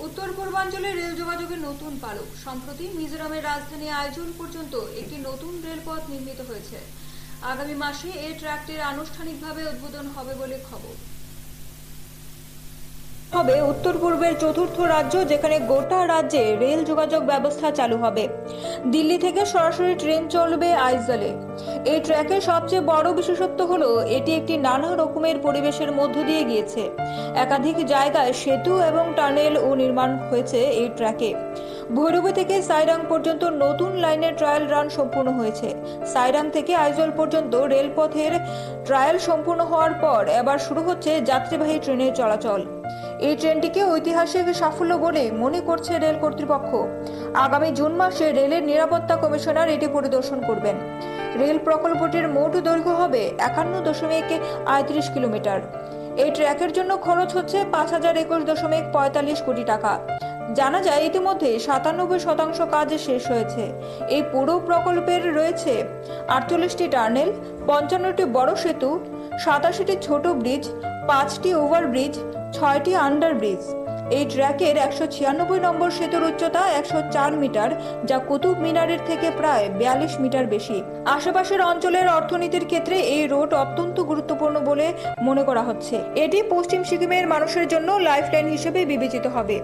উত্তর পূর্বাঞ্চলে রেল যোগাযোগের নতুন পালক। সম্প্রতি মিজোরামের রাজধানী আইজল পর্যন্ত একটি নতুন রেলপথ নির্মিত হয়েছে। আগামী মাসে এই ট্র্যাকটির আনুষ্ঠানিকভাবে উদ্বোধন হবে বলে খবর। হবে উত্তর পূর্বের চতুর্থ রাজ্য যেখানে গোটা রাজ্যে রেল যোগাযোগ ব্যবস্থা চালু হবে। দিল্লি থেকে সরাসরি ট্রেন চলবে আইজলে। এই ট্র্যাকের সবচেয়ে বড় বিশেষত্ব হলো এটি একটি নানা রকমের পরিবেশের মধ্য দিয়ে গিয়েছে। একাধিক জায়গায় সেতু এবং টানেল ও নির্মাণ হয়েছে এই ট্র্যাকে। ভৈরবী থেকে সাইরাং পর্যন্ত নতুন লাইনের ট্রায়াল রান সম্পূর্ণ হয়েছে। সাইরাং থেকে আইজল পর্যন্ত রেলপথের ট্রায়াল সম্পূর্ণ হওয়ার পর এবার শুরু হচ্ছে যাত্রীবাহী ট্রেনের চলাচল। এই ট্রেনটিকে ঐতিহাসিক সাফল্য বলে মনে করছে রেল কর্তৃপক্ষ। আগামী জুন মাসে রেলের নিরাপত্তা কমিশনার এটি পরিদর্শন করবেন। রেল প্রকল্পটির মোট দৈর্ঘ্য হবে 51.35 কিলোমিটার। এই ট্র্যাকের জন্য খরচ হচ্ছে 5,021.45 কোটি টাকা। জানা যায় ইতিমধ্যে 97% কাজ শেষ হয়েছে। এই পুরো প্রকল্পের রয়েছে 48টি টার্নেল, 55টি বড় সেতু, 87টি ছোট ব্রিজ, 5টি ওভারব্রিজ, 6টি আন্ডারব্রিজ। এই ট্র্যাকের 196 নম্বর সেতুর উচ্চতা 104 মিটার, যা কুতুব মিনারের থেকে প্রায় 42 মিটার বেশি। আশেপাশের অঞ্চলের অর্থনীতির ক্ষেত্রে এই রোড অত্যন্ত গুরুত্বপূর্ণ বলে মনে করা হচ্ছে। এটি পশ্চিম সিকিমের মানুষের জন্য লাইফলাইন হিসেবে বিবেচিত হবে।